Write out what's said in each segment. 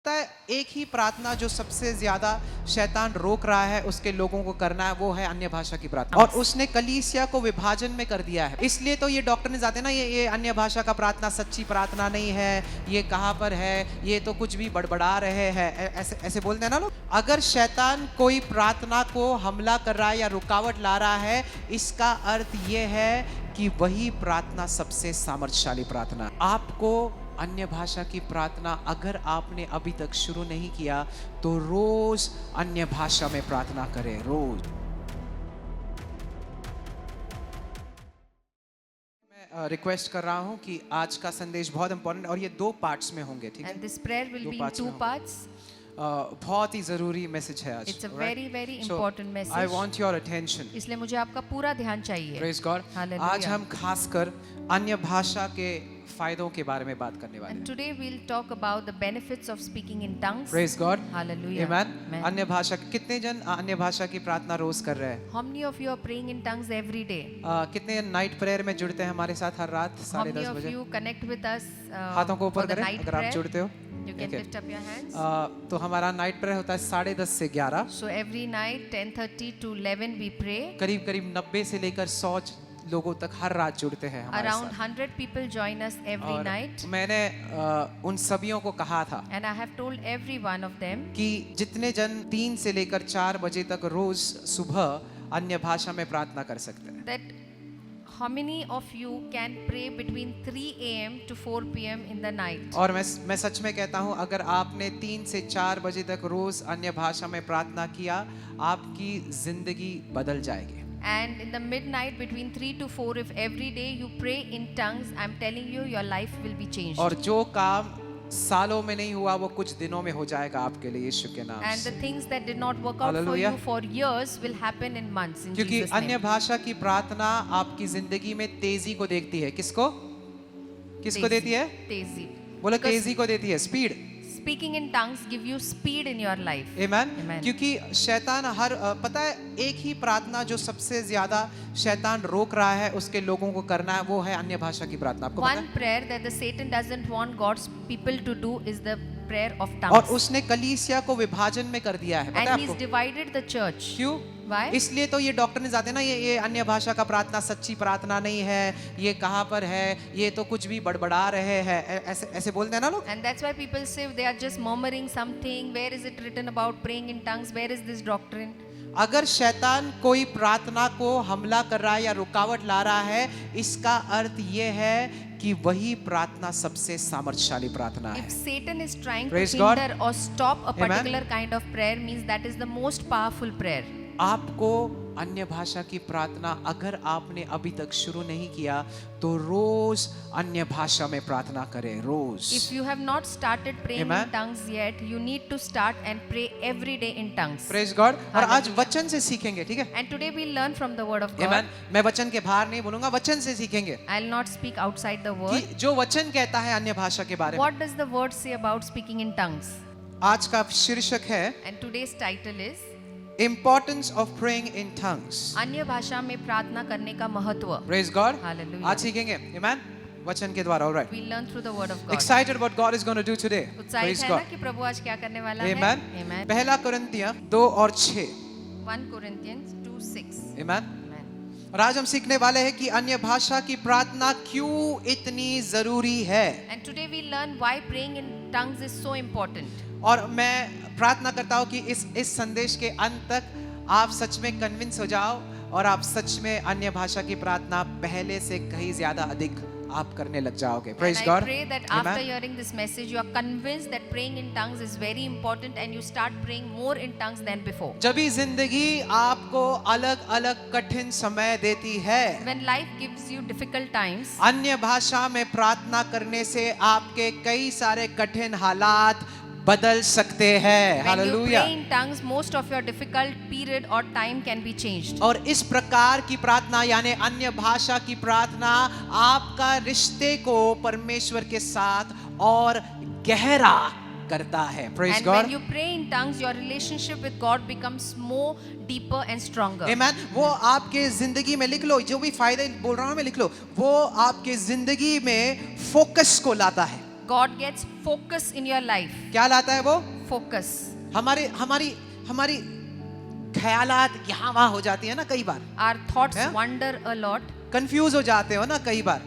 पता है, एक ही प्रार्थना जो सबसे ज्यादा शैतान रोक रहा है उसके लोगों को करना है, वो है अन्य भाषा की प्रार्थना। और उसने कलीसिया को विभाजन में कर दिया है। इसलिए तो ये डॉक्टर ने जाते हैं ना, ये अन्य भाषा का प्रार्थना सच्ची प्रार्थना नहीं है, ये कहाँ पर है, ये तो कुछ भी बड़बड़ा रहे हैं, ऐसे ऐसे बोलते हैं ना लोग। अगर शैतान कोई प्रार्थना को हमला कर रहा है या रुकावट ला रहा है, इसका अर्थ ये है कि वही प्रार्थना सबसे सामर्थ्यशाली प्रार्थना है। आपको अन्य भाषा की प्रार्थना अगर आपने अभी तक शुरू नहीं किया तो रोज अन्य भाषा में प्रार्थना करें, रोज। मैं रिक्वेस्ट कर रहा हूं कि आज का संदेश बहुत इंपॉर्टेंट और ये 2 पार्ट्स में होंगे, ठीक है? And this prayer will be in 2 parts. बहुत ही जरूरी मैसेज है आज। It's a very very important message. I want your attention. इसलिए मुझे आपका पूरा ध्यान चाहिए। Praise God. Hallelujah. आज हम खासकर अन्य भाषा के फायदों के बारे में बात करने वाले हैं। And today we'll talk about the benefits of speaking in tongues. Praise God. Hallelujah. Amen. Amen. अन्य भाषा, कितने जन अन्य भाषा की प्रार्थना रोज कर रहे हैं? How many of you are praying in tongues every day? कितने नाइट प्रेयर में जुड़ते हैं हमारे साथ हर रात How many 10:30 of बजे? you connect with us हाथों को for ऊपर the करें night अगर आप prayer? जुड़ते हो। You can Okay. lift up your hands. तो हमारा नाइट प्रेयर होता है 10:30 से 11। So every night 10:30 to 11 we pray. करीब करीब 90 से लेकर 100 लोगों तक हर रात जुड़ते हैं हमारे Around साथ। 100 people join us every और night. मैंने उन सभियों को कहा था And I have told every one of them कि जितने जन 3 से लेकर 4 बजे तक रोज सुबह अन्य भाषा में प्रार्थना कर सकते हैं। that how many of you can pray between 3 a.m. to 4 p.m. in the night. और मैं सच में कहता हूँ, अगर आपने 3 से 4 बजे तक रोज अन्य भाषा में प्रार्थना किया, आपकी जिंदगी बदल जाएगी। And in the midnight between 3 to 4, if every day you pray in tongues, I'm telling you, your life will be changed. और जो काम सालों में नहीं हुआ वो कुछ दिनों में हो जाएगा आपके लिए, यीशु के नाम And the से। things that did not work out for Hallelujah. you for years will happen in months in क्योंकि Jesus' अन्य name. भाषा की प्रार्थना आपकी जिंदगी में तेजी को देखती है। किसको किसको Tezi. देती है? Tezi. बोलो, Because तेजी को देती है, speed. Speaking in tongues give you speed in your life. Amen. Amen. क्योंकि शैतान पता है, एक ही प्रार्थना जो सबसे ज्यादा शैतान रोक रहा है उसके लोगों को करना है, वो है अन्य भाषा की प्रार्थना। आपको पता One prayer that the Satan doesn't want God's people to do is the prayer of है? tongues. और उसने कलीसिया को विभाजन में कर दिया है, पता है And he's आपको divided the church. क्यों? Why? इसलिए तो ये डॉक्टर ने जाते हैं ना, ये अन्य भाषा का प्रार्थना सच्ची प्रार्थना नहीं है, ये कहाँ पर है, ये तो कुछ भी बड़बड़ा रहे हैं, ऐसे ऐसे बोलते हैं ना लोग। And that's why people say they are just murmuring something. Where is it written about praying in tongues? Where is this doctrine? अगर शैतान कोई प्रार्थना को हमला कर रहा है या रुकावट ला रहा है, इसका अर्थ ये है कि वही प्रार्थना सबसे सामर्थ्यशाली प्रार्थना है। If Satan is trying Praise to God. hinder or stop a Amen. particular kind of prayer, means that is the most powerful prayer. आपको अन्य भाषा की प्रार्थना अगर आपने अभी तक शुरू नहीं किया तो रोज अन्य भाषा में प्रार्थना करें, रोज। If you have not started praying Amen. in tongues yet, you need to start and pray every day in tongues. Praise God. और आज Hallelujah. वचन से सीखेंगे, ठीक है? And today we learn from the word of God. आमेन। मैं वचन के बाहर नहीं बोलूंगा, वचन से सीखेंगे I'll not speak outside the कि word. जो वचन कहता है अन्य भाषा के बारे में। What does the word say about speaking in tongues? आज का शीर्षक है And today's title is Importance of praying in tongues. अन्य भाषा में प्रार्थना करने का महत्व. Praise God. Hallelujah. आज सीखेंगे, आमेन, वचन के द्वारा। Alright. We learn through the word of God. Excited what God is going to do today. उत्साहित Praise है God. ना कि प्रभु आज क्या करने वाला है? आमेन। Amen. पहला कुरिन्थियों 2 और 6। 1 Corinthians 2:6. आमेन। Amen. और आज हम सीखने वाले हैं कि अन्य भाषा की प्रार्थना क्यों इतनी जरूरी है। And today we learn why praying in tongues is so important. और मैं प्रार्थना करता हूँ कि इस संदेश के अंत तक आप सच में कन्विंस हो जाओ और आप सच में अन्य भाषा की प्रार्थना पहले से कहीं ज्यादा अधिक आप करने लग जाओगे। And Praise I God. pray that Amen. after hearing this message, you are convinced that praying in tongues is very important and you start praying more in tongues than before. जब भी जिंदगी आपको अलग अलग कठिन समय देती है, When life gives you difficult times, अन्य भाषा में प्रार्थना करने से आपके कई सारे कठिन हालात बदल सकते हैं। when you hallelujah. pray in tongues, most of your difficult period or time can be changed. और इस प्रकार की प्रार्थना यानी अन्य भाषा की प्रार्थना आपका रिश्ते को परमेश्वर के साथ और गहरा करता है। Praise And God. when you pray in tongues, your relationship with God becomes more deeper and stronger. Amen. वो आपके जिंदगी में लिख लो, जो भी फायदे बोल रहा हूं मैं लिख लो, वो आपके जिंदगी में फोकस को लाता है। God gets focus in your life. क्या लाता है वो? Focus. हमारी हमारी हमारी ख्यालात यहाँ वहाँ हो जाती है ना कई बार, Our thoughts Yeah. wander a lot. Confuse हो जाते हो ना कई बार।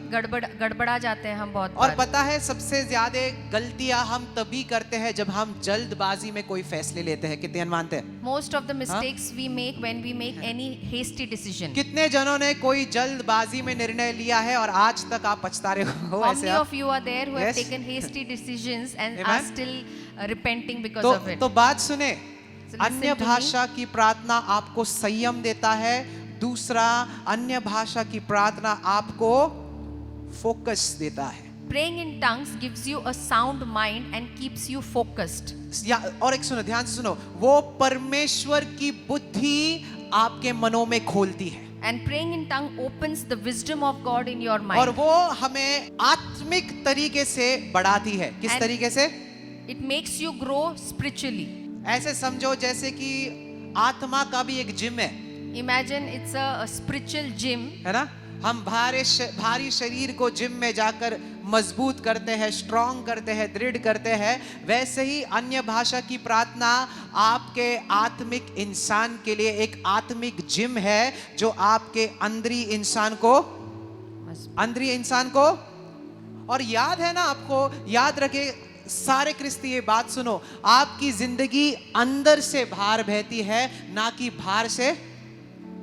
गड़बड़ा जाते हैं हम बहुत और बार. पता है सबसे ज्यादा गलतियां हम तभी करते हैं जब हम जल्दबाजी में कोई फैसले लेते हैं। कितने मानते हैं? Most of the mistakes we make when we make any hasty decision. कितने जनों ने कोई जल्दबाजी में निर्णय लिया है और आज तक आप पछता रहे हो? How ऐसे many आप? of you are there who have Yes. taken hasty decisions and Amen. are still repenting because तो of it? तो बात सुने, So listen अन्य to me. भाषा की प्रार्थना आपको संयम देता है। दूसरा, अन्य भाषा की प्रार्थना आपको फोकस देता है। Praying in tongues gives you a sound mind and keeps you focused. और एक सुनो, ध्यान से सुनो, वो परमेश्वर की बुद्धि आपके मनों में खोलती है। And praying in tongue opens the wisdom of God in your और mind. वो हमें आत्मिक तरीके से बढ़ाती है। किस And- तरीके से? It makes you grow spiritually. ऐसे समझो जैसे कि आत्मा का भी एक जिम है Imagine it's a spiritual gym. है ना? हम भारी शरीर को जिम में जाकर मजबूत करते हैं, स्ट्रांग करते हैं, दृढ़ करते हैं। वैसे ही अन्य भाषा की प्रार्थना आपके आत्मिक इंसान के लिए एक आत्मिक जिम है जो आपके अंदरी इंसान को और याद है ना, आपको याद रखे सारे क्रिस्ती, ये बात सुनो, आपकी जिंदगी अंदर से बाहर बहती है, ना कि बाहर से।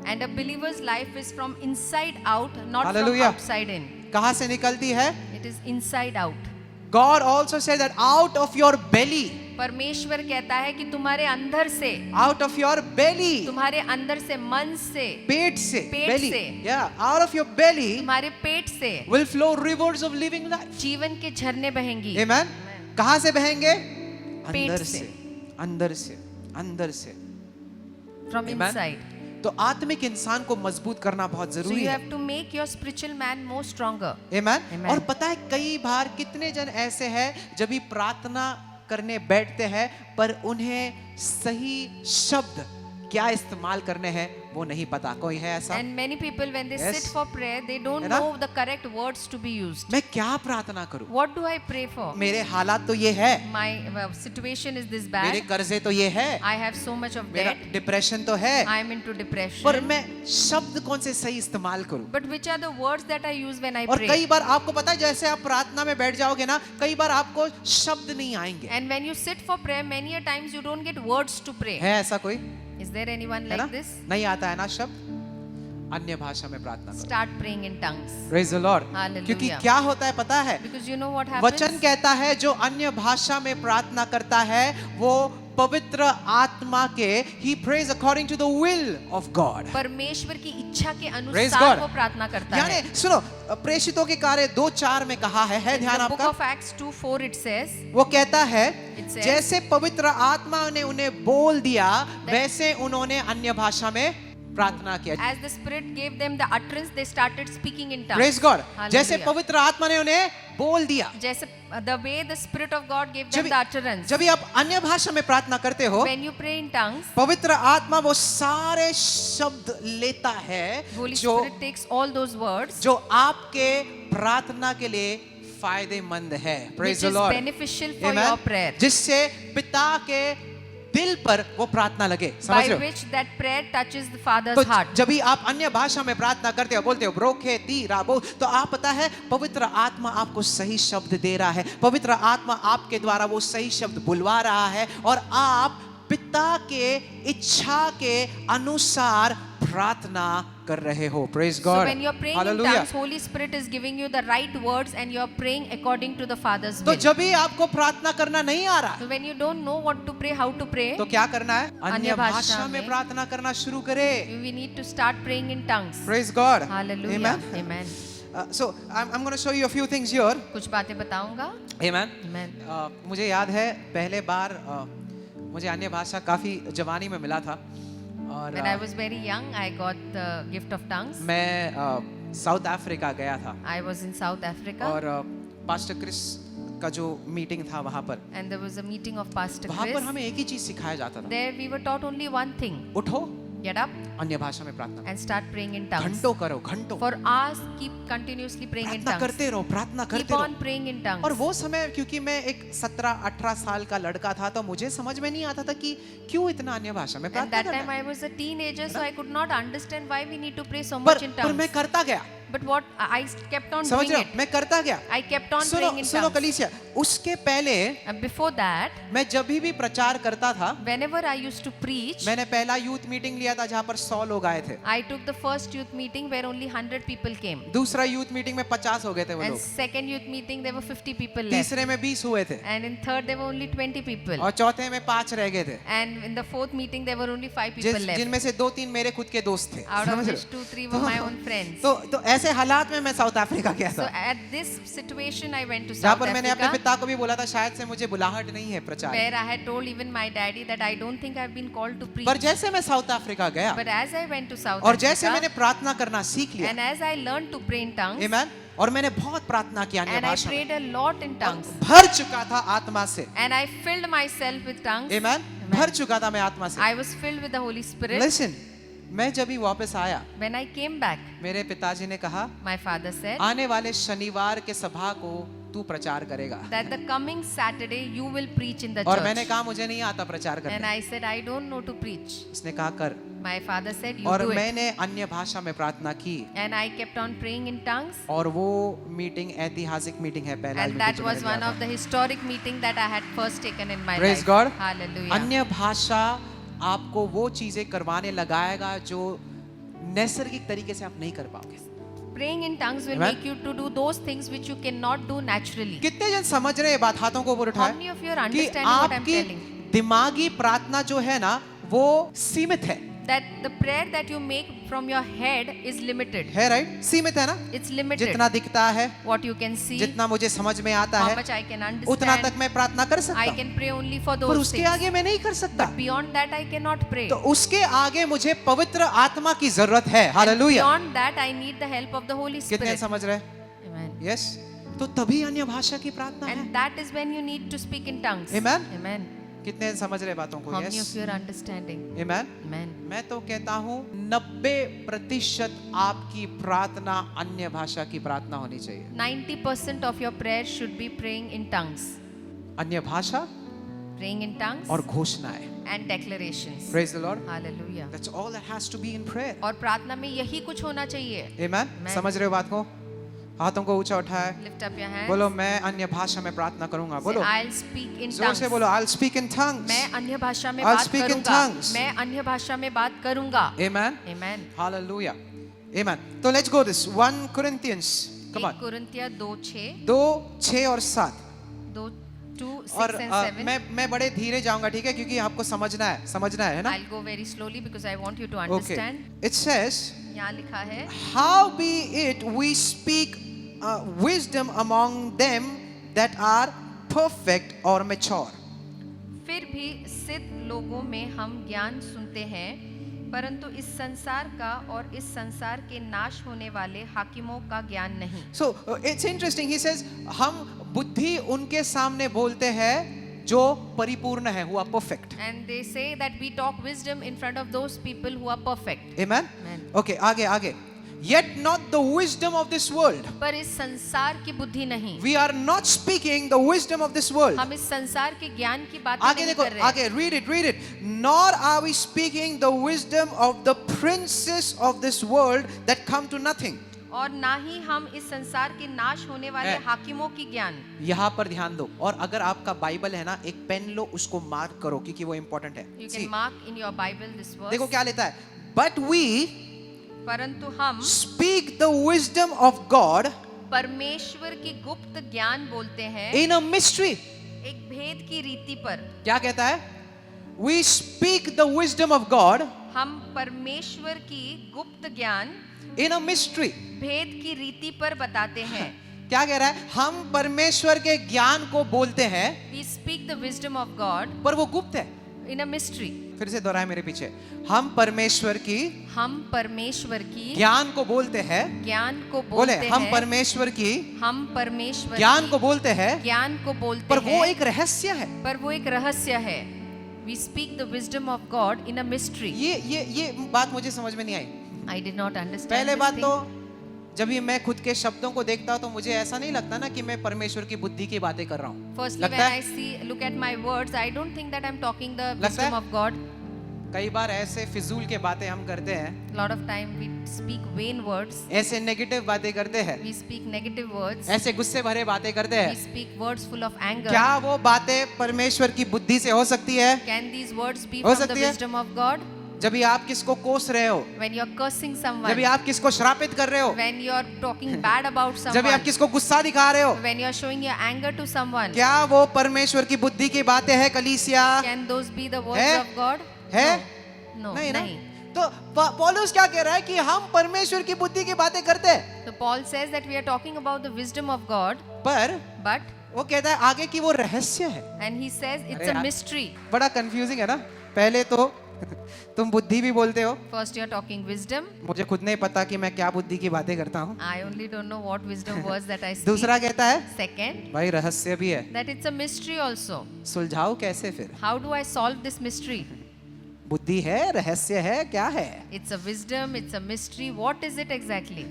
And a believer's life is from inside out, not Hallelujah. from outside in. कहां से निकलती है? It is inside out. God also said that out of your belly, परमेश्वर कहता है कि तुम्हारे अंदर से, out of your belly, तुम्हारे अंदर से, मन से, पेट से, पेट belly, से, yeah, out of your belly तुम्हारे पेट से will flow rivers of living life. जीवन के झरने बहेंगी. Amen. कहां से बहेंगे? पेट अंदर से. से, अंदर से, अंदर से। From Amen. inside. तो आत्मिक इंसान को मजबूत करना बहुत So जरूरी you है। have to make your spiritual man more stronger. Amen. Amen. और पता है कई बार कितने जन ऐसे हैं जब भी प्रार्थना करने बैठते हैं पर उन्हें सही शब्द क्या इस्तेमाल करने हैं वो नहीं पता। कोई है ऐसा? And many people when they Yes. sit for prayer, they don't है ना? know the correct words to be used. मैं क्या प्रार्थना करूं? What do I pray for? मेरे हालात तो ये है, My situation is this मेरे bad. कर्जे तो ये है, I have so much of मेरा debt. डिप्रेशन तो है, I am into पर depression. मैं शब्द कौन से सही इस्तेमाल करूं? But which are the words that I use when I और pray? कई बार आपको पता है जैसे आप प्रार्थना में बैठ जाओगे ना, कई बार आपको शब्द नहीं आएंगे। And when you sit for prayer, many a times you don't get words to pray. है ऐसा कोई? Is there anyone है ना? like this? नहीं आता है ना शब्द? अन्य भाषा में प्रार्थना करो। Start praying in tongues. Praise the Lord. Hallelujah. क्योंकि क्या होता है पता है? Because you know what happens? वचन कहता है जो अन्य भाषा में प्रार्थना करता है वो पवित्र आत्मा के he prays according to the will of God. परमेश्वर की इच्छा के Praise अनुसार God. वो प्रार्थना करता है. यानी सुनो, प्रेषितों के कार्य 2:4 में कहा है In ध्यान the book आपका? of Acts 2:4 it says, वो कहता है It says- जैसे पवित्र आत्मा ने उन्हें बोल दिया वैसे उन्होंने अन्य भाषा में प्रार्थना किया। as the Spirit gave them the utterance, they started speaking in tongues. Praise God. Hallelujah. जैसे पवित्र आत्मा ने उन्हें बोल दिया। जैसे the way the Spirit of God gave जब them the utterance. जब भी आप अन्य भाषा में प्रार्थना करते हो, When you pray in tongues, पवित्र आत्मा वो सारे शब्द लेता है Holy जो Spirit takes all those words जो आपके प्रार्थना के लिए फायदेमंद है। Praise which the is Lord. beneficial for Amen. your prayer, जिससे पिता के दिल पर वो प्रार्थना लगे। by समझ रहे हो? which that prayer touches the Father's तो heart. जब भी आप अन्य भाषा में प्रार्थना करते हो, बोलते हो ब्रोखे ती राबो, तो आप पता है पवित्र आत्मा आपको सही शब्द दे रहा है। पवित्र आत्मा आपके द्वारा वो सही शब्द बुलवा रहा है और आप पिता के इच्छा के अनुसार प्रार्थना कर रहे हो। Praise So God. when you're praying in Hallelujah. tongues, Holy Spirit is giving you the right words and you're praying according to the Father's तो will. जब भी आपको प्रार्थना करना नहीं आ रहा So when you don't know what to pray, how to pray, तो क्या करना है? अन्य अन्य भाषा भाषा में में प्रार्थना करना शुरू करें। we need to start praying in tongues. Praise God. Hallelujah. Amen. Amen. So I'm going to show you a few things here. कुछ बातें बताऊंगा. Amen. Amen. मुझे याद है पहले बार मुझे अन्य भाषा काफी जवानी में मिला था और When I was very young, I got the gift of tongues. मैं साउथ अफ्रीका गया था I was in South Africa और पास्टर क्रिस का जो मीटिंग था वहाँ पर and there was a meeting of Pastor वहाँ पर Chris. हमें एक ही चीज सिखाया जाता था, There we were taught only one thing. उठो Get up अन्य भाषा में प्रार्थना and start praying in tongues. घंटों करो, घंटों For hours, keep continuously praying in प्रार्थना tongues. करते रहो, प्रार्थना Keep करते on रहो। praying in tongues. और वो समय क्योंकि मैं एक 17-18 साल का लड़का था तो मुझे समझ में नहीं आता था कि क्यों इतना अन्य भाषा में And प्रार्थना that करना time है। I was a teenager, so I could not understand why we need to pray so पर much in पर tongues. मैं करता गया, But what I kept on समझ doing रहे it. हो, मैं करता गया। I kept on praying in सुनो tongues. कलीसिया, उसके पहले And before that, मैं जब भी प्रचार करता था, whenever I used to preach, मैंने पहला यूथ मीटिंग लिया था जहाँ पर 100 लोग आए थे। I took the first youth meeting where only 100 people came. दूसरा यूथ मीटिंग में 50 हो गए थे वो And लोग। second youth meeting there were 50 people left. तीसरे में 20 हुए थे And in third there were only 20 people. और चौथे में 5 रह गए थे, And in the fourth meeting there were only 5 people left. जिनमें से 2-3 मेरे खुद के दोस्त थे। Out of समझ रहे which हो? 2-3 were my own friends. तो ऐसे हालात में मैं साउथ अफ्रीका गया So था, at this situation I went to जहाँ South पर मैंने अपने Africa, पिता को भी बोला था शायद से मुझे बुलाहट नहीं है प्रचार। where I had told even my daddy that I don't think I've been called to preach. पर जैसे मैं साउथ अफ्रीका गया But as I went to South और जैसे Africa, मैंने प्रार्थना करना सीख लिया, and as I learned to pray in tongues, आमेन, और मैंने बहुत प्रार्थना की अन्य and I भाषा में, prayed a lot in tongues, भर चुका था आत्मा से, and I filled myself with tongues, आमेन, भर चुका था मैं आत्मा से। I was filled with the Holy Spirit. Listen, मैं जब भी वापस आया, When I came back, मेरे पिताजी ने कहा my father said आने वाले शनिवार के सभा को तू प्रचार करेगा। that the coming Saturday you will preach in the और मैंने church. कहा मुझे नहीं आता प्रचार And करना। I said, I don't know to preach. उसने कहा कर, My father said, you और do it. मैंने अन्य भाषा में प्रार्थना की And I kept on praying in tongues. और वो मीटिंग ऐतिहासिक मीटिंग है, पहला And that was one of the historic meeting that I had first taken in my Praise life. God. Hallelujah. अन्य भाषा आपको वो चीजें करवाने लगाएगा जो नैसर्गिक तरीके से आप नहीं कर पाओगे। Praying in tongues will Amen. make you to do those things which you cannot do naturally. कितने जन समझ रहे हैं बात, हाथों को ऊपर How उठाए many of you are कि understanding what I'm आपकी telling? दिमागी प्रार्थना जो है ना वो सीमित है, That the prayer that you make from your head is limited. है राइट, सीमित है ना, It's limited. जितना दिखता है, What you can see, जितना मुझे समझ में आता how है, much I can उतना understand. तक मैं प्रार्थना कर सकता I हूँ, can pray only for पर those उसके things. आगे मैं नहीं कर सकता। But beyond that I cannot pray. तो उसके आगे मुझे पवित्र आत्मा की जरूरत है। And hallelujah. beyond that I need the help of the Holy कितने Spirit. समझ रहे? Amen. यस, तो तभी अन्य भाषा की प्रार्थना है। And that is when you need to speak in tongues. Amen. Amen. कितने समझ रहे बातों को? How many yes, of you are understanding? Amen. Amen. मैं तो कहता हूँ 90% आपकी प्रार्थना अन्य भाषा की प्रार्थना होनी चाहिए। 90% of your prayer should be praying in tongues. अन्य भाषा Praying in tongues और घोषणाएं। and declarations. Praise the Lord. Hallelujah. That's all that has to be in prayer. और प्रार्थना में यही कुछ होना चाहिए. Amen. Amen. समझ रहे हो बात को? हाथों को ऊंचा उठाए, Lift up your hands. बोलो मैं अन्य भाषा में प्रार्थना करूंगा। Say, बोलो I'll speak in जोर tongues. से बोलो, I'll speak in tongues. मैं अन्य भाषा में I'll बात speak in करूंगा. tongues. मैं अन्य भाषा में बात करूंगा. Amen. Amen. Hallelujah. Amen. तो let's go this 1 Corinthians. Come 1 on. कुरिन्थिया 2:6, 2, 6 और 7। 2, 6 और and 7. मैं बड़े धीरे जाऊंगा, ठीक है, क्योंकि आपको समझना है ना? I'll go very slowly because I want you to Okay. understand. It says, यहाँ लिखा है, how be it we speak wisdom among them that are perfect or mature. फिर भी सिद्ध लोगों में हम ज्ञान सुनते हैं, परंतु इस संसार का और इस संसार के नाश होने वाले हाकिमों का ज्ञान नहीं. So it's interesting. He says, हम बुद्धि उनके सामने बोलते हैं जो परिपूर्ण है, who are perfect. And they say that we talk wisdom in front of those people who are perfect. Amen. Amen. Okay, आगे. Yet not the wisdom of this world. पर इस संसार की बुद्धि नहीं. We are not speaking the wisdom of this world. हम इस संसार के ज्ञान की बात आगे नहीं देखो, कर रहे. आगे read it. Nor are we speaking the wisdom of the princes of this world that come to nothing. और ना ही हम इस संसार के नाश होने वाले हाकिमों की ज्ञान. यहाँ पर ध्यान दो, और अगर आपका बाइबल है ना, एक पेन लो, उसको मार्क करो क्योंकि वो इंपॉर्टेंट है. You See, can mark in your Bible this verse. देखो क्या लेता है, but we परंतु हम speak the wisdom of God परमेश्वर की गुप्त ज्ञान बोलते हैं in a mystery. एक भेद की रीति पर. क्या कहता है? We speak the wisdom of God हम परमेश्वर की गुप्त ज्ञान in a mystery. भेद की रीति पर बताते हैं. क्या कह रहा है? हम परमेश्वर के ज्ञान को बोलते हैं, We speak the wisdom of God पर वो गुप्त है. in a mystery. फिर से दोहराए मेरे पीछे, हम परमेश्वर की हम परमेश्वर की ज्ञान को बोलते हैं. ज्ञान को बोले बोलते हम हैं. परमेश्वर की हम परमेश्वर ज्ञान की को बोलते हैं, ज्ञान को बोलते पर वो हैं, एक रहस्य है. पर वो एक रहस्य है. We speak the wisdom of God in a mystery. ये बात मुझे समझ में नहीं आई। I did not understand पहले this बात thing. तो जब ये मैं खुद के शब्दों को देखता हूँ तो मुझे ऐसा नहीं लगता ना कि मैं परमेश्वर की बुद्धि की बातें कर रहा हूँ। Firstly, लगता when है I look at my words, I don't think that I'm talking the लगता wisdom है? of God. कई बार ऐसे फिजूल के बातें हम करते हैं, A lot of time we speak vain words. ऐसे नेगेटिव बातें करते हैं, We speak negative words. ऐसे गुस्से भरे बातें करते We हैं। speak words full of anger. क्या वो बातें परमेश्वर की बुद्धि से हो सकती है? Can these words be हो from the सकती है? wisdom of God? जब भी आप किसको कोस रहे हो, When you're cursing जब someone, भी आप किसको श्रापित कर रहे हो, when you're talking bad about जब भी आप someone, किसको गुस्सा दिखा रहे हो, when you're showing your anger to someone, क्या वो परमेश्वर की बुद्धि की बातें हैं कलीसिया? can those be the words है? of God? है? No, नहीं ना? nahi. तो पौलुस क्या कह रहा है कि हम परमेश्वर की बुद्धि की बातें करते हैं, So Paul says that we are talking about the wisdom of God, पर but वो कहता है आगे की वो रहस्य है। and he says it's अरे a यार। mystery. बड़ा कंफ्यूजिंग है ना। पहले तो तुम बुद्धि भी बोलते हो, First you're talking wisdom. मुझे खुद नहीं पता कि मैं क्या बुद्धि की बातें करता हूँ। I only don't know what wisdom words that I speak. दूसरा कहता है Second, भाई रहस्य भी है, that it's a mystery also. सुलझाओ कैसे फिर? How do I solve this mystery? बुद्धि है, रहस्य है, क्या है? It's a wisdom, it's a mystery. What is it exactly?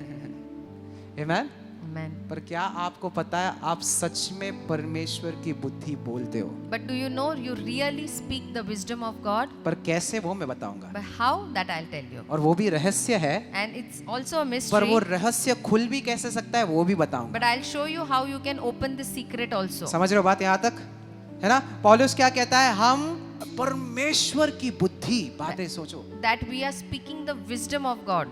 Amen. Amen. पर क्या आपको पता है आप सच में परमेश्वर की बुद्धि बोलते हो? But do you know you really speak the wisdom of God? पर कैसे वो मैं बताऊंगा। But how? That I'll tell you. और वो भी रहस्य है, And it's also a पर वो mystery. रहस्य खुल भी कैसे सकता है वो भी बताऊंगा। But I'll show you how you can open the secret also. समझ रहे हो बात यहाँ तक? है ना? पौलुस क्या कहता है? हम परमेश्वर की बुद्धि बातें सोचो। That we are speaking the wisdom of God.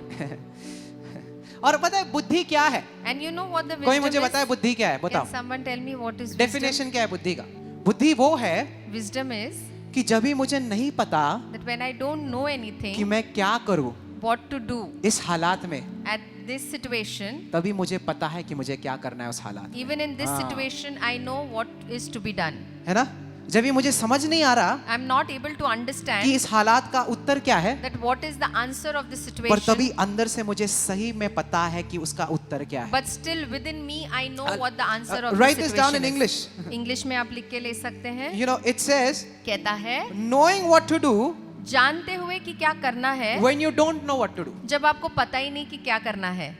और पता है बुद्धि क्या है? And you know what the कोई wisdom मुझे is? बताए बुद्धि क्या है? Can बताओ। someone tell me what is wisdom? Definition क्या है बुद्धि का? बुद्धि वो है Wisdom is कि जब भी मुझे नहीं पता that when I don't know कि anything, मैं क्या करूं what to do इस हालात में, at this situation, तभी मुझे पता है कि मुझे क्या करना है उस हालात में। even in this Ah. situation, I know what is to be done. है ना? जब भी मुझे समझ नहीं आ रहा I'm not able to कि understand इस हालात का उत्तर क्या है, that what is the answer of the पर तभी situation, अंदर से मुझे सही में पता है कि उसका उत्तर क्या है। but still within me I know what the answer of the Write this down in situation English. is. English में आप लिख के ले सकते हैं. You know, it says कहता है knowing what to do जानते हुए कि क्या करना है when you don't know what to do. जब आपको पता ही नहीं कि क्या करना है.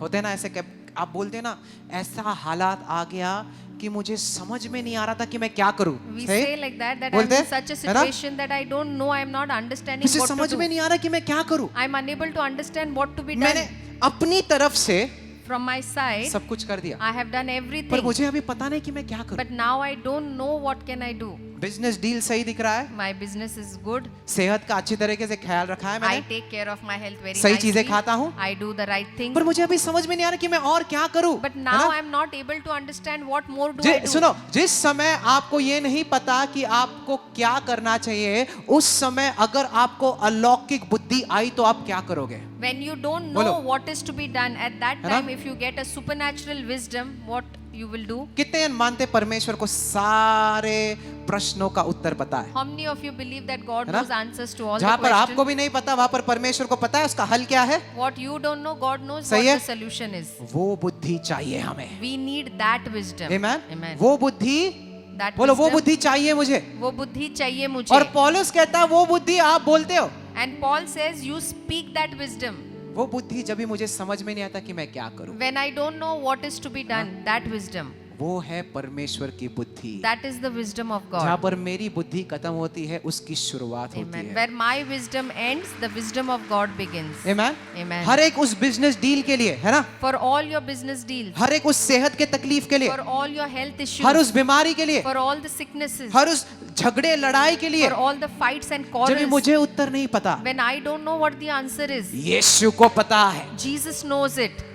होते हैं ना ऐसे आप बोलते हैं ना, ऐसा हालात आ गया कि मुझे समझ में नहीं आ रहा था कि मैं क्या करूं। We सही? say like that I'm बोलते in हैं? such a है ना? situation that I don't know, I'm not understanding मुझे what समझ to में do. नहीं आ रहा कि मैं क्या करूं। I'm unable to understand what to be मैंने done. अपनी तरफ से From my side, सब कुछ कर दिया, I have done पर everything. मुझे अभी पता नहीं कि मैं क्या करूं। But now I don't know what can I do. Business deal सही दिख रहा है, My business is good. सेहत का अच्छी तरीके से ख्याल रखा है I मैंने, take care of my health very सही चीजें nicely. खाता हूं, I do the right things. पर मुझे अभी समझ में नहीं आ रहा कि मैं और क्या करूं। But है now ना? I'm not able to understand what more do I do. सुनो, जिस समय आपको ये नहीं पता कि आपको क्या करना चाहिए, उस समय अगर आपको अलौकिक बुद्धि आई तो आप क्या करोगे? When you don't know बोलो। what is to be done at that है ना? time, if you get a supernatural wisdom, what you will do? कितने मानते परमेश्वर को सारे प्रश्नों का उत्तर पता है? How many of you believe that God है ना? knows answers to all the जहां पर आपको questions? भी नहीं पता वहां पर परमेश्वर को पता है उसका हल क्या है। What you don't know, God knows सही what है? the solution is. वो बुद्धि चाहिए हमें। We need that wisdom. Amen? Amen. वो बुद्धि, That बोलो वो wisdom, बुद्धि चाहिए मुझे। वो बुद्धि चाहिए मुझे. और पौलुस कहता है वो बुद्धि आप बोलते हो। And Paul says, you speak that wisdom. वो बुद्धि जब भी मुझे समझ में नहीं आता कि मैं क्या करूं, When I don't know what is to be done, that wisdom, वो है परमेश्वर की बुद्धि। that is the wisdom of जहाँ God. पर मेरी बुद्धि खत्म होती है उसकी शुरुआत होती Amen. है। Where my wisdom ends, the wisdom of God begins. Amen? Amen. हर एक उस बिजनेस डील के लिए, है ना? For all your business deals, हर एक उस सेहत के तकलीफ के लिए, for all your health issues, हर उस बीमारी के लिए, for all the sicknesses, हर उस झगड़े लड़ाई के लिए, for all the fights and जब भी quarrels, मुझे उत्तर नहीं पता, when I don't know what the answer is, यीशु को पता है। Jesus knows it.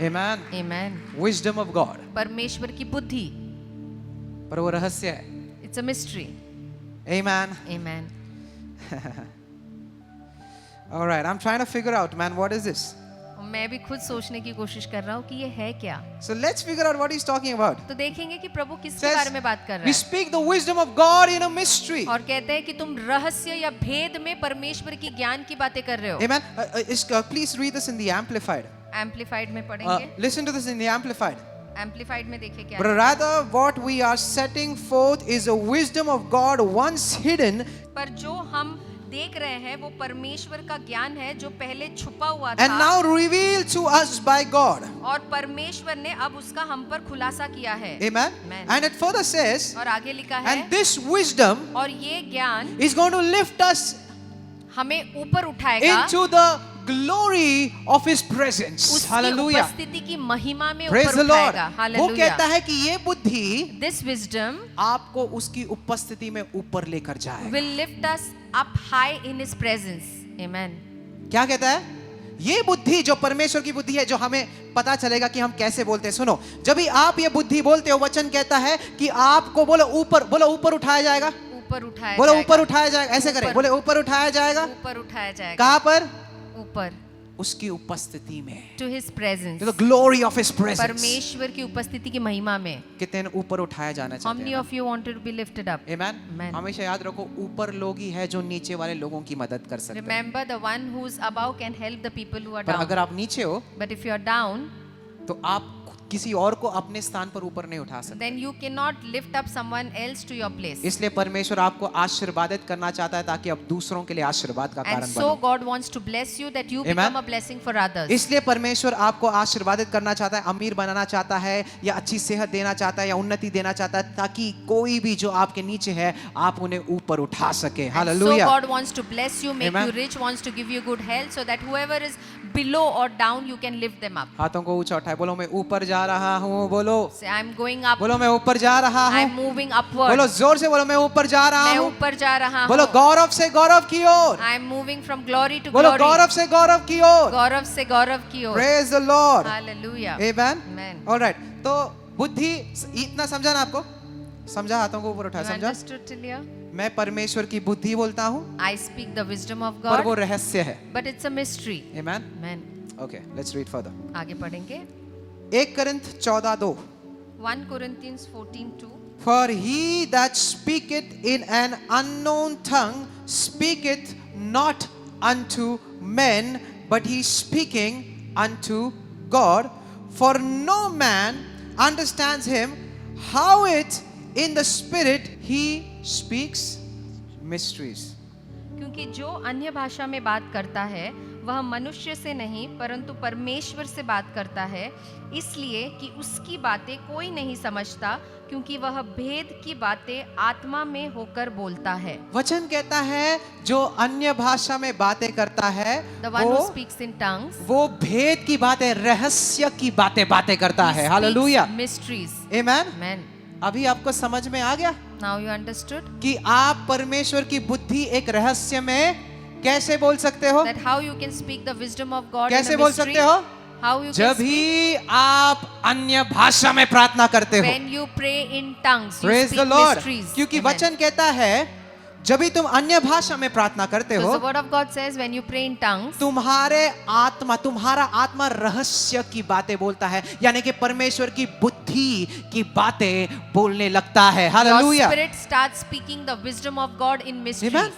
Amen. Amen. Wisdom of God. परमेश्वर की बुद्धि. पर वो रहस्य है। It's a mystery. Amen. Amen. All right, I'm trying to figure out, man, what is this? मैं भी खुद सोचने की कोशिश कर रहा हूँ कि ये है क्या. So let's figure out what he's talking about. तो देखेंगे कि प्रभु किसके Says, बारे में बात कर रहा we है. speak the wisdom of God in a mystery. और कहते हैं कि तुम रहस्य या भेद में परमेश्वर की ज्ञान की बातें कर रहे हो. Amen. Please read this in the Amplified. Amplified में पढ़ेंगे. Listen to this in the Amplified. Amplified में देखे क्या But है। rather, what we are setting forth is a wisdom of God once hidden पर जो हम देख रहे हैं वो परमेश्वर का ज्ञान है जो पहले छुपा हुआ and था now revealed to us by God. और परमेश्वर ने अब उसका हम पर खुलासा किया है। Amen. Amen. And it further says, और आगे लिखा है and this wisdom और ये ज्ञान is going to lift us हमें ऊपर उठाएगा into the glory of His presence. उसकी Hallelujah. उपस्थिति की महिमा में Praise ऊपर the Lord. उठाएगा। वो हालेलुया। कहता है कि ये बुद्धि This wisdom आपको उसकी उपस्थिति में ऊपर लेकर जाए। will lift us up high in His presence. Amen. क्या कहता है? ये बुद्धि जो परमेश्वर की बुद्धि है, जो हमें पता चलेगा कि हम कैसे बोलते हैं। सुनो, जब भी आप ये बुद्धि बोलते हो, वचन कहता है कि आपको बोलो ऊपर उठाया जाएगा। ऊपर उठाया बोलो जाएगा। ऊपर उठाया जाएगा। ऐसे करें, ऊपर। बोले ऊपर उठाया जाएगा। ऊपर उठाया जाएगा। कहां पर? ऊपर। उसकी उपस्थिति में। To His presence. The glory of His presence. परमेश्वर की उपस्थिति की महिमा में। कितने ऊपर उठाया जाना How चाहते many हैं? of you wanted to be lifted up? Amen. Amen. हमेशा याद रखो, ऊपर लोग ही है जो नीचे वाले लोगों की मदद कर सकते हैं। Remember the one who's above can help the people who are पर down. अगर आप नीचे हो But if you are down, तो आप किसी और को अपने स्थान पर ऊपर नहीं उठा सकते। then you cannot lift up someone else to your place. इसलिए परमेश्वर आपको आशीर्वादित करना चाहता है ताकि आप दूसरों के लिए आशीर्वाद का And कारण so बनो। God wants to bless you that you Amen. become a blessing for others. इसलिए परमेश्वर आपको आशीर्वादित करना चाहता है, अमीर बनाना चाहता है, या अच्छी सेहत देना चाहता है, या उन्नति देना चाहता है, ताकि कोई भी जो आपके नीचे है आप उन्हें ऊपर उठा सके। And so hallelujah. God wants to bless you, make Amen. you rich, wants to give you good health so that whoever is below or down, you can lift them up. हाथों को ऊंचा उठाए, बोलो मैं ऊपर जा रहा हूँ। बोलो Say, I'm going up. बोलो मैं ऊपर जा रहा I'm हूँ। moving upward. बोलो जोर से, बोलो मैं ऊपर जा रहा मैं हूँ। ऊपर जा रहा बोलो हूँ। गौरव से गौरव की ओर। I'm moving from glory to बोलो glory. गौरव से गौरव की ओर। गौरव से गौरव की ओर। Praise the Lord. Hallelujah. Amen. Amen. All right. तो बुद्धि इतना समझा ना आपको? समझा? हाथों को ऊपर उठाया, You समझा? understood till here? मैं परमेश्वर की बुद्धि बोलता हूँ, I speak the wisdom of पर वो God, रहस्य है। but it's a mystery. Amen. Amen. Okay, let's read further. आगे पढ़ेंगे। 1 Corinth 14:2 1 Corinthians 14:2 For he that speaketh in an unknown tongue speaketh not unto men, but he speaking unto God. For no man understands him, howit in the spirit he speaks mysteries. क्योंकि जो अन्य भाषा में बात करता है वह मनुष्य से नहीं परंतु परमेश्वर से बात करता है, इसलिए कि उसकी बातें कोई नहीं समझता क्योंकि वह भेद की बातें आत्मा में होकर बोलता है। वचन कहता है जो अन्य भाषा में बातें करता है The one who speaks in tongues, वो भेद की बातें, रहस्य की बातें करता he है। speaks hallelujah. mysteries. आमेन। Amen. अभी आपको समझ में आ गया Now you understood कि आप परमेश्वर की बुद्धि एक रहस्य में कैसे बोल सकते हो? that how you can speak the wisdom of God in कैसे a बोल mystery? सकते हो? How you can जब speak ही आप अन्य भाषा में प्रार्थना करते हो। when you pray in tongues, you Praise speak the Lord. mysteries. क्योंकि Amen. वचन कहता है जब भी तुम अन्य भाषा में प्रार्थना करते Because हो, the word of God says when you pray in tongues, तुम्हारा आत्मा रहस्य की बातें बोलता है, यानी कि परमेश्वर की बुद्धि की बातें बोलने लगता है। your hallelujah. spirit starts speaking the wisdom of God in mysteries. Amen.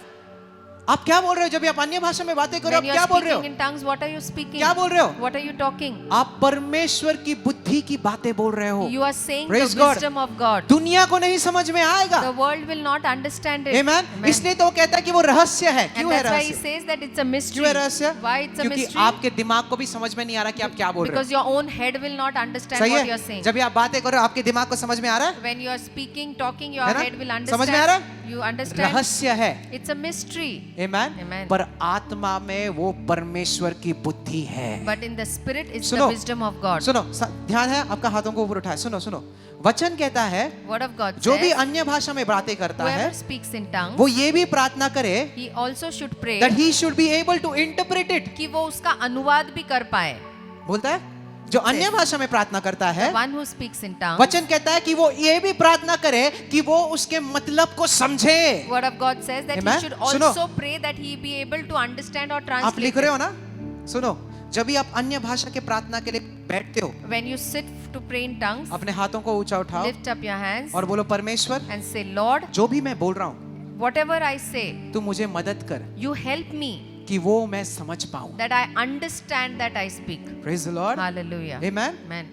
आप क्या बोल रहे हो जब भी आप अन्य भाषा में बातें करो? आप When you क्या are बोल रहे हो? speaking in tongues, what are you speaking? क्या बोल रहे हो? What are you talking? आप परमेश्वर की बुद्धि की बातें बोल रहे हो। You are saying Praise the God. wisdom of God. दुनिया को नहीं समझ में आएगा। The world will not understand it. Amen. Amen. इसलिए तो वो कहता है कि वो रहस्य है। And क्यों है that's why he रहस्य? says that it's a mystery. क्यों है रहस्य? Why it's a क्योंकि mystery? आपके दिमाग को भी समझ में नहीं आ रहा कि आप क्या बोल रहे Because हो। your own head will not understand सही what you are है? saying. जब भी आप बातें कर रहे हो आपके दिमाग को समझ में आ रहा है? When you are speaking, talking, your है ना? head will समझ में आ रहा understand. You understand? रहस्य है। It's a mystery. Amen. Amen. पर आत्मा में वो परमेश्वर की बुद्धि है। But in the spirit, it's the सुनो, wisdom of God. सुनो, ध्यान है आपका, हाथों को ऊपर उठाए। सुनो सुनो, वचन कहता है Word of God जो भी says, अन्य भाषा में बातें करता है whoever speaks in tongues, वो ये भी प्रार्थना करे he also should pray that he should be able to interpret it। कि वो उसका अनुवाद भी कर पाए। बोलता है जो अन्य भाषा में प्रार्थना करता है, One who speaks in tongues, वचन कहता है कि वो ये भी प्रार्थना करे कि वो उसके मतलब को समझे। Word of God says that Amen. he should सुनो। also pray that he be able to understand or आप translate लिख रहे it. हो ना? सुनो, जब भी आप अन्य भाषा के प्रार्थना के लिए बैठते हो, When you sit to pray in tongues, अपने हाथों को ऊंचा उठाओ lift up your hands और बोलो परमेश्वर, and say, Lord, जो भी मैं बोल रहा हूँ whatever I say, तू मुझे मदद कर you help me कि वो मैं समझ पाऊं। that I understand that I speak. Praise the Lord. Hallelujah. Amen. Amen.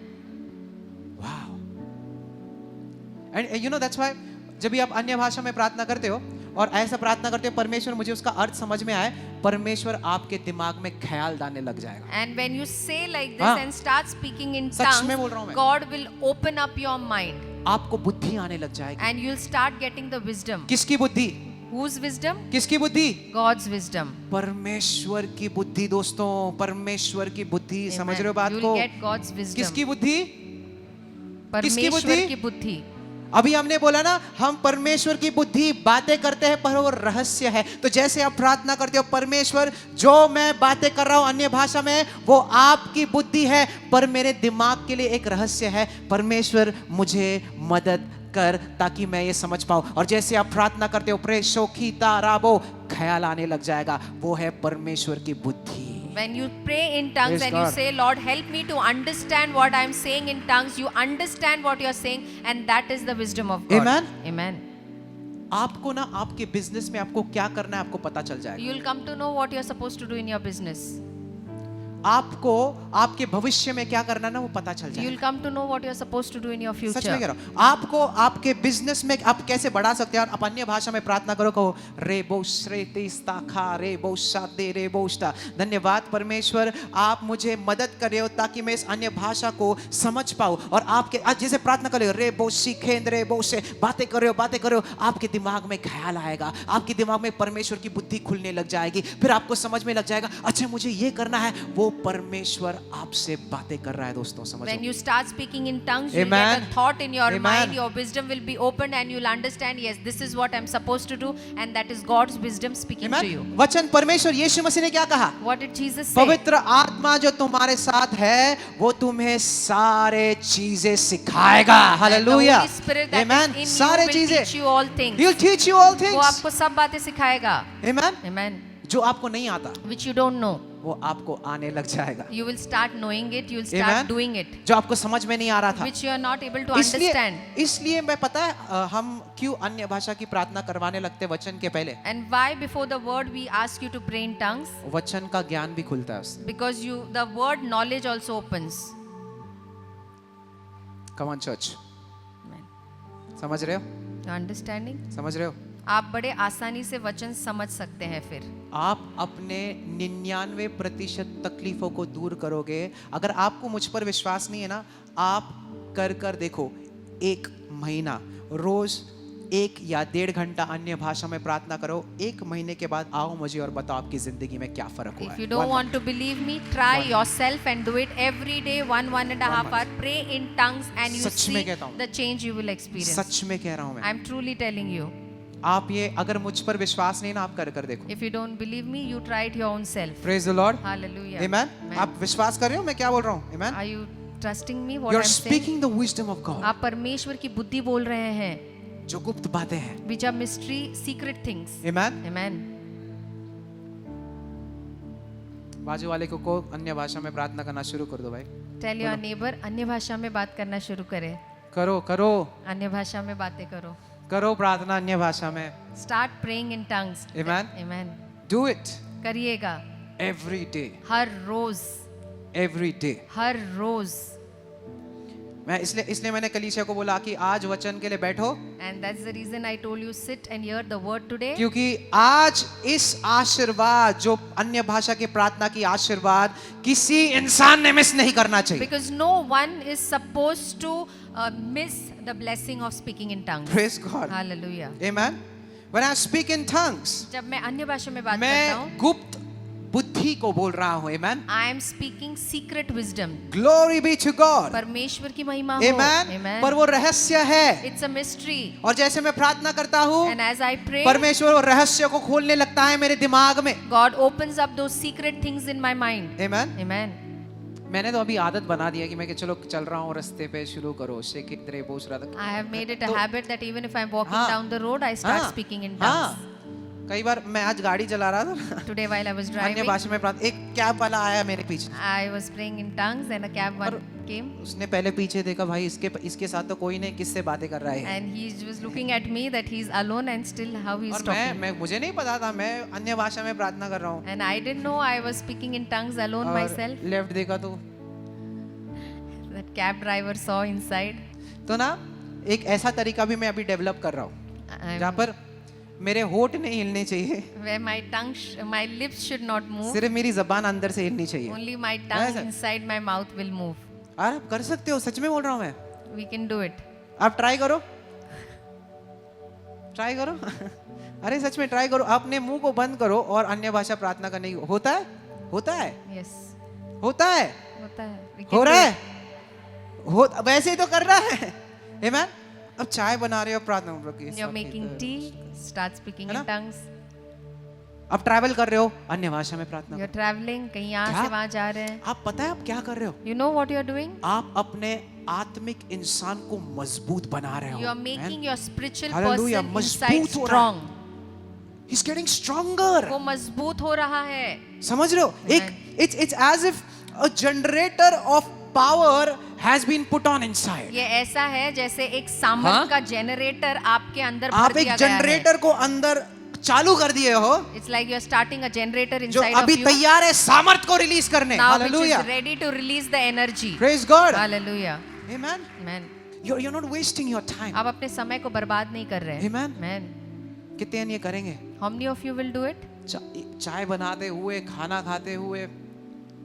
Wow. And you know that's why जब भी आप अन्य भाषा में प्रार्थना करते हो और ऐसा प्रार्थना करते हो परमेश्वर मुझे उसका अर्थ समझ में आए, परमेश्वर आपके दिमाग में ख्याल डालने लग जाएगा। And when you say like this हाँ। and start speaking in सच में बोल रहा हूँ tongues, मैं। God will open up your mind आपको बुद्धि आने लग जाएगी। and you'll start getting the wisdom. किसकी बुद्धि? Whose wisdom? किसकी बुद्धि? God's wisdom. परमेश्वर की बुद्धि दोस्तों, परमेश्वर की बुद्धि। समझ रहे हो बात You'll को? get God's wisdom. किसकी बुद्धि? परमेश्वर बुद्धि? की बुद्धि। अभी हमने बोला ना हम परमेश्वर की बुद्धि बातें करते हैं पर वो रहस्य है। तो जैसे आप प्रार्थना करते हो परमेश्वर जो मैं बातें कर रहा हूं अन्य भाषा में वो आपकी बुद्धि है पर मेरे दिमाग के लिए एक रहस्य है। परमेश्वर मुझे मदद कर ताकि मैं ये समझ पाऊं। और जैसे आप प्रार्थना करते हो प्रेषोखी ताराबो ख्याल आने लग जाएगा, वो है परमेश्वर की बुद्धि। When you pray in tongues Praise and God. you say, Lord, help me to understand what I'm saying in tongues, you understand what you're saying, and that is the wisdom of God. Amen. Amen. आपको ना आपके business में आपको क्या करना है आपको पता चल जाएगा। You'll come to know what you're supposed to do in your business. आपको आपके भविष्य में क्या करना है ना वो पता चल जाएगा। You'll come to know what you're supposed to do in your सच में कह future. रहा हूं आपको आपके बिजनेस में आप कैसे बढ़ा सकते हैं। और आप अन्य भाषा में प्रार्थना करो, कहो रे बोश्रेतिस्ताखा रे बोशादे रे बोश्ता। धन्यवाद परमेश्वर आप मुझे मदद कर रहे हो ताकि मैं इस अन्य भाषा को समझ पाऊं। और आपके आज जैसे प्रार्थना कर रहे हो रे बोशी खेंद्रे बोशे बातें कर रहे हो आपके दिमाग में ख्याल आएगा, आपके दिमाग में परमेश्वर की बुद्धि खुलने लग जाएगी। फिर आपको समझ में लग जाएगा अच्छा मुझे ये करना है। वो परमेश्वर आपसे बातें कर रहा है दोस्तों। समझो When you start speaking in tongues, you'll Amen. get a thought in your Amen. mind, your wisdom will be opened, and you'll understand, yes, this is what I'm supposed to do, and that is God's wisdom speaking to you. Amen? वचन परमेश्वर यीशु मसीह ने क्या कहा? What did Jesus say? पवित्र आत्मा जो तुम्हारे साथ है वो तुम्हें सारे चीजें सिखाएगा। And the hallelujah. Holy Spirit that Amen? is in you सारे will चीजें teach you all things. He'll teach you all वो things. आपको सब बातें सिखाएगा. Amen? Amen. जो आपको नहीं आता Which you don't know. वो आपको आने लग जाएगा। You will start knowing it, you will start Amen? doing it. जो आपको समझ में नहीं आ रहा था Which you are not able to understand. इसलिए मैं पता है हम क्यों अन्य भाषा की प्रार्थना करवाने लगते वचन के पहले? And why before the word we ask you to pray in tongues? वचन का ज्ञान भी खुलता है उससे। Because the word knowledge also opens. Come on church. Amen. समझ रहे हो? You're understanding? समझ रहे हो? आप बड़े आसानी से वचन समझ सकते हैं फिर। आप अपने 99% तकलीफों को दूर करोगे। अगर आपको मुझ पर विश्वास नहीं है ना, आप कर देखो 1 महीना रोज 1 या 1.5 घंटा अन्य भाषा में प्रार्थना करो। 1 महीने के बाद आओ मुझे और बताओ आपकी जिंदगी में क्या फर्क हुआ If है। you don't want to believe me, try yourself and do it every day, 1.5 hour. Pray in tongues and you सच में see कहता हूँ। the change you will experience. सच में कह रहा हूँ मैं। I'm truly telling you. आप ये अगर मुझ पर विश्वास नहीं ना आप कर देखो। If you don't believe me, you try it your own self. Praise the Lord. Hallelujah. Amen. Amen. आप विश्वास कर रहे हो मैं क्या बोल रहा हूँ? Amen. Are you trusting me what You're I'm saying? speaking the wisdom of God. आप परमेश्वर की बुद्धि बोल रहे हैं. जो गुप्त बातें हैं। Which are mystery, secret things. Amen. Amen. बाजू वाले को अन्य भाषा में प्रार्थना करना शुरू कर दो भाई। Tell your neighbor अन्य भाषा में बात करना शुरू करें. करो अन्य भाषा में बातें करो. करो प्रार्थना अन्य भाषा में। Start praying in tongues. Amen. Amen. Do it करिएगा. every day. हर रोज. Every day. हर रोज. मैं इसलिए मैंने कलीसिया को बोला कि आज वचन के लिए बैठो। And that's the reason I told you sit and hear the word today. क्योंकि आज इस आशीर्वाद जो अन्य भाषा की प्रार्थना की आशीर्वाद किसी इंसान ने मिस नहीं करना चाहिए। Because no one is supposed to miss the blessing of speaking in tongues. Praise God. Hallelujah. Amen. When I speak in tongues, जब मैं अन्य भाषा में बात करता हूँ, मैं गुप्त बुद्धि को बोल रहा हूँ। Amen. I am speaking secret wisdom. Glory be to God. परमेश्वर की महिमा हो. Amen. Amen. पर वो रहस्य है। It's a mystery. और जैसे मैं प्रार्थना करता हूँ And as I pray, परमेश्वर वो रहस्य को खोलने लगता है मेरे दिमाग में। God opens up those secret things in my mind. Amen. Amen. मैंने तो अभी आदत बना दिया कि मैं कि चलो चल रहा हूँ रास्ते पे शुरू करो शेकिद्रे बोस रहा था। I have made it a habit that even if I'm walking हाँ, down the road, I start हाँ, speaking in हाँ, tongues. कई बार मैं आज गाड़ी चला रहा था Today while I was अन्य driving, भाषा में प्रार्थना एक कैब वाला आया मेरे पीछे। I was praying in tongues and a cab one came उसने पहले पीछे देखा भाई इसके साथ तो कोई नहीं किससे बातें कर रहा है। and he was looking at me that he's alone and still how he's और talking. मैं मुझे नहीं पता था मैं अन्य भाषा में प्रार्थना कर रहा हूँ। And I didn't know I was speaking in tongues alone और myself. लेफ्ट देखा तो That cab driver saw inside. ना एक ऐसा तरीका भी मैं अभी डेवलप कर रहा हूँ जहाँ पर मेरे होठ नहीं हिलने चाहिए, where my lips should not move. सिर्फ मेरी जबान अंदर से हिलनी चाहिए। Only my tongue ऐसा? inside my mouth will move. और आप कर सकते हो, सच में बोल रहा हूँ मैं। We can do it. आप ट्राई करो, ट्राई करो। अरे सच में ट्राई करो, अपने मुंह को बंद करो और अन्य भाषा प्रार्थना करने की। होता है, होता है, Yes. होता है, होता है. We can हो do रहा it. है, वैसे ही तो कर रहा है। Amen? अब चाय बना रहे हो, प्रार्थना कर रहे हो। You're making tea, start speaking है in ना? tongues. अब ट्रैवल कर रहे हो, अन्य भाषा में प्रार्थना You're करो। traveling, कहीं यहाँ क्या? से वहाँ जा रहे हैं. आप पता है आप क्या कर रहे हो? You know what you're doing? आप अपने आत्मिक इंसान को मजबूत बना रहे हो। You are making your spiritual Hallelujah, person inside मजबूत हो रहा है। strong. He's getting stronger. वो मजबूत हो रहा है. समझ रहे हो? एक it's as if a generator of power has been put on inside. ये ऐसा है जैसे एक सामर्थ हाँ? का जनरेटर आपके अंदर भर आप दिया एक गया है. जनरेटर को अंदर चालू कर दिए हो It's like you're starting a generator जो inside अभी of you. तैयार है सामर्थ को रिलीज करने। Now which Hallelujah. is ready to release the energy. Praise God. Hallelujah. Amen. Amen. You're not wasting your time. आप अपने समय को बर्बाद नहीं कर रहे. Amen. Amen. कितने ये करेंगे? How many of you will do it? चाय बनाते हुए, खाना खाते हुए,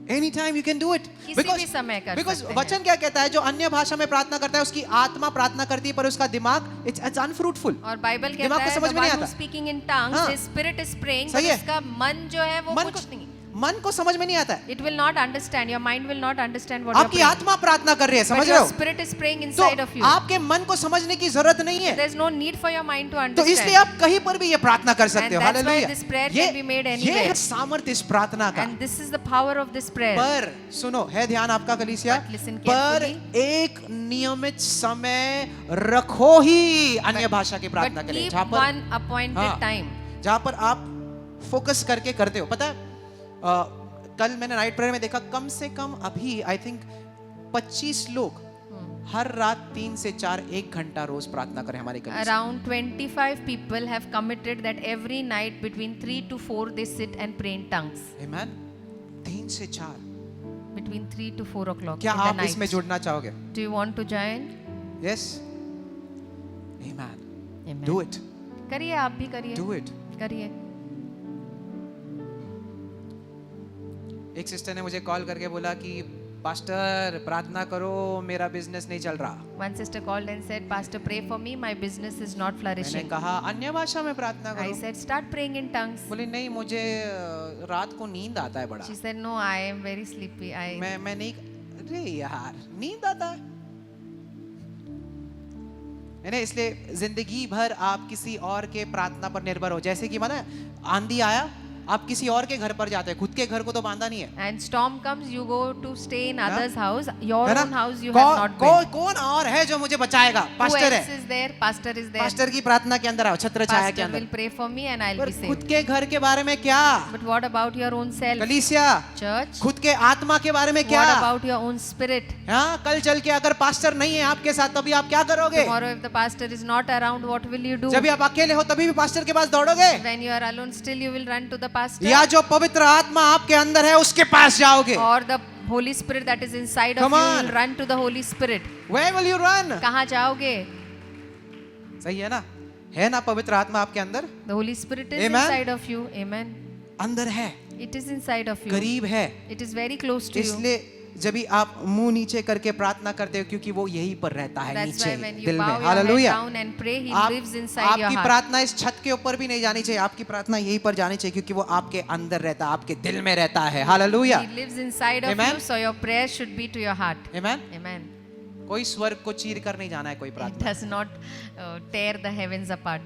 any time you can do it. किसी भी समय कर बिकॉज सकते हैं. वचन क्या कहता है? जो अन्य भाषा में प्रार्थना करता है उसकी आत्मा प्रार्थना करती है पर उसका दिमाग इट्स अनफ्रूटफुल। और बाइबल कहता दिमाग को है समझ में नहीं आता। स्पीकिंग इन टंग्स हाँ. हिज स्पिरिट इज प्रेइंग, सही बट है। उसका मन जो है वो मन कुछ नहीं. मन को समझ में नहीं आता है। It will not understand. Your mind will not understand what you're आपकी praying. आत्मा प्रार्थना कर रही है, But समझ रहे your हो? spirit is praying तो inside of you. आपके मन को समझने की जरूरत नहीं है, There's no need for your mind to तो understand. इसलिए आप कहीं पर भी ये प्रार्थना कर सकते हो। And that's why hallelujah. this prayer can be made ये anywhere. है सामर्थ्य इस प्रार्थना का। And this is the power of this prayer. पर सुनो, है ध्यान आपका कलीसिया, But listen पर carefully. एक नियमित समय रखो ही अन्य भाषा की प्रार्थना But के लिए, keep जहाँ पर one appointed हाँ, time. जहाँ पर आप फोकस करके करते हो। पता है कल मैंने नाइट प्रेयर में देखा, कम से कम अभी आई थिंक 25 लोग हर रात 3 से 4 1 घंटा रोज प्रार्थना करें हमारे कलीसिया। Around 25 people have committed that every night between 3 to 4 they sit and pray in tongues. आमेन। 3 से 4 Between 3 to 4 o'clock क्या in the आप night. इसमें जुड़ना चाहोगे? Do you want to join? Yes, amen. Amen. Do it, करिए, आप भी करिए. Do it. करिए. एक सिस्टर ने मुझे कॉल करके बोला कि पास्टर प्रार्थना करो, मेरा बिजनेस नहीं चल रहा। One sister called and said, Pastor, pray for me. My business is not मैंने flourishing. कहा अन्य भाषा में प्रार्थना I करो। said, start praying in tongues. बोले नहीं, मुझे रात को नींद आता है बड़ा। She said, no, I am very sleepy. मैं नहीं, अरे यार नींद आता है ना, इसलिए जिंदगी भर आप किसी और के प्रार्थना पर निर्भर हो। जैसे कि माना आंधी आया, आप किसी और के घर पर जाते हैं, खुद के घर को तो बांधा नहीं है, And storm comes, you go to stay in others' house. Your है ना? own house you have not built. कौन और है जो मुझे बचाएगा? Who पास्टर else है। is there? Pastor is there. Pastor की प्रार्थना के अंदर आओ, छत्र छाया के Pastor अंदर। will pray for me and I'll पर be खुद saved. के घर के बारे में क्या? But what about your own self? कलीसिया, Church? खुद के आत्मा के बारे में क्या? What about your own spirit? हाँ, कल चल के अगर पास्टर नहीं है आपके साथ, तभी आप क्या करोगे? Tomorrow if the pastor is not around, what will you do? जब आप अकेले हो तभी भी पास्टर के पास दौड़ोगे, When you are alone, still you will run to the pastor. या जो पवित्र आत्मा आपके अंदर है उसके पास जाओगे? Or the Holy Spirit that is inside of Come you on. will run to the Holy Spirit. Where will you run? कहाँ जाओगे? सही है ना? है ना पवित्र आत्मा आपके अंदर? The Holy Spirit is Amen. inside of you. Amen. अंदर है, It is inside of you. करीब है। It is very close to you. इसलिए जब भी आप मुंह नीचे करके प्रार्थना करते हो, क्योंकि वो यहीं पर रहता है, That's नीचे why when you दिल bow में। your head hallelujah. down and pray, He lives inside your आपकी heart. प्रार्थना इस छत के ऊपर भी नहीं जानी चाहिए, आपकी प्रार्थना यहीं पर जानी चाहिए, क्योंकि वो आपके अंदर रहता है, आपके दिल में रहता है। Hallelujah. He lives inside of Amen. you, so your prayer should be to your heart. Amen. Amen. कोई स्वर्ग को चीर कर नहीं जाना है कोई It प्रार्थना। does not tear the heavens apart.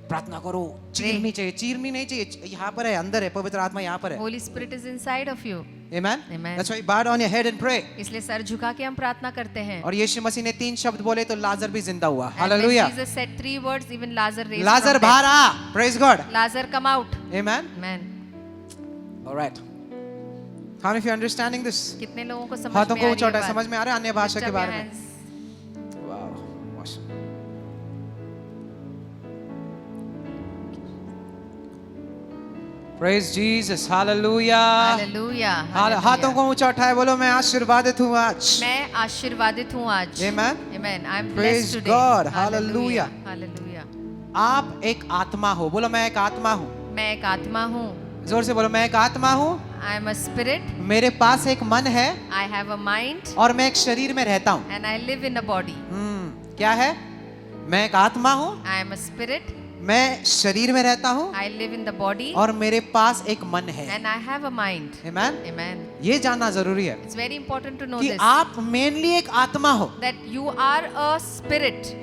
प्रार्थना करो, चीरनी चाहिए, चीरनी नहीं चाहिए। यहाँ पर है, अंदर है, पवित्र आत्मा यहाँ पर है। Holy Spirit is inside of you. Amen. Amen. That's why bow down your head and pray. इसलिए सर झुका के हम प्रार्थना करते हैं. और यीशु मसीह ने 3 शब्द बोले तो लाजर भी जिंदा हुआ। And when hallelujah. Jesus said 3 words, even Lazarus raised Lazarus from बाहर death. आ। Praise God. Lazarus come out. Amen. Amen. All right. How many of you understanding this? कितने लोगों को समझ हाथों में को आ ऊंचा रही है उठाए, समझ में आ रहा है अन्य भाषा Lift के up your बारे में? hands. Wow. Awesome. Praise Jesus. Hallelujah. Hallelujah. हाथों को ऊंचा उठाए, बोलो मैं आशीर्वादित हूँ आज। मैं आशीर्वादित हूँ आज. Amen. Amen. I'm Praise blessed today. God. Hallelujah. Hallelujah. आप एक आत्मा हो, बोलो मैं एक आत्मा हूँ, मैं एक आत्मा हूँ. जोर से बोलो मैं एक आत्मा हूँ, I am a spirit. मेरे पास एक मन है I have a mind और मैं एक शरीर में रहता हूँ. and I live in a body. क्या है? मैं एक आत्मा हूँ, I am a spirit. मैं शरीर में रहता हूँ I live in the body और मेरे पास एक मन है. and I have a mind. Amen? Amen. ये जानना जरूरी है It's very important to know कि this. आप मेनली एक आत्मा हो. That you are a spirit.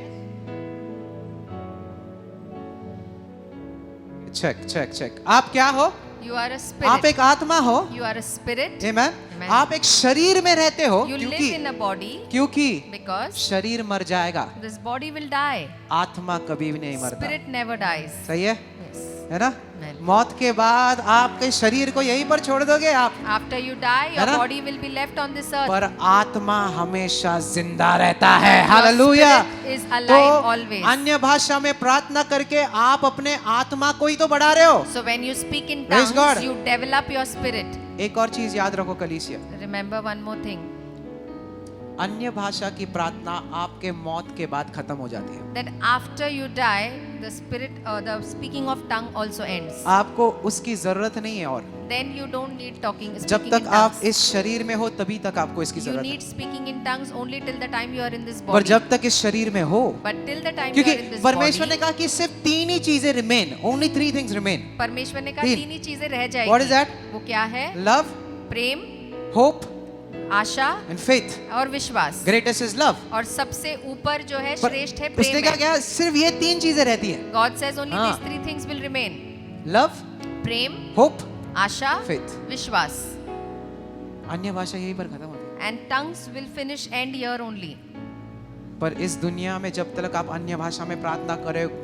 Check. आप क्या हो? You are a आप spirit. एक आत्मा हो. You are a spirit. Amen? Amen. आप एक शरीर में रहते हो You live in a body क्योंकि because शरीर मर जाएगा, this body will die. आत्मा कभी भी नहीं मरता. Spirit never dies. सही है? Yes. है ना? Amen. मौत के बाद आपके शरीर को यहीं पर छोड़ दोगे आप, After you die, your है ना? body will be left on this earth. पर आत्मा हमेशा जिंदा रहता है. Your hallelujah. spirit is तो alive always. अन्य भाषा में प्रार्थना करके आप अपने आत्मा को ही तो बढ़ा रहे हो. So when you speak in Praise tongues, God. you develop your spirit. एक और चीज याद रखो कलीसिया, Remember one more thing. अन्य भाषा की प्रार्थना आपके मौत के बाद खत्म हो जाती है. That after you die, the spirit or the speaking of tongue also ends. आपको उसकी जरूरत नहीं है. और Then you don't need talking. जब Speaking तक in आप tongues. इस शरीर में हो तभी तक आपको इसकी You जरूरत need है. speaking in tongues only till the time you are in this पर body. जब तक इस शरीर में हो, But till the time you क्योंकि are in this परमेश्वर ने body, कहा कि सिर्फ तीन ही चीजें रिमेन, ओनली 3 थिंग्स रिमेन. परमेश्वर ने कहा तीन. तीन ही चीजें रह What is जाएगी. that? वो क्या है? Love, Prem, hope Asha and faith. और विश्वास. Greatest is love. और सबसे ऊपर जो है पर श्रेष्ठ है उसने प्रेम क्या है. किया? सिर्फ ये 3 चीजें रहती हैं. God says only हाँ. these 3 things will remain. Love, Prem, hope, Asha, Faith. विश्वास. अन्य भाषा यहीं पर खत्म होती है. And tongues will finish end here only. पर इस दुनिया में जब तक आप अन्य भाषा में प्रार्थना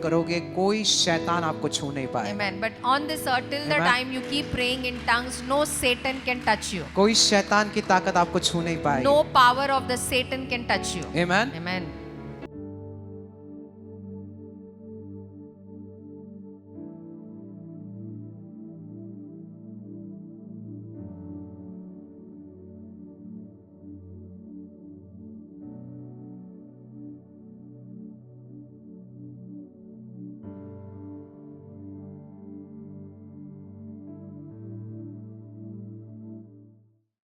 करोगे, कोई शैतान आपको छू नहीं पाएगा. Amen. But on this earth, till the Amen. time you keep praying in tongues, no Satan can touch you. कोई शैतान की ताकत आपको छू नहीं पाएगी. No power of the Satan can touch you. Amen. Amen.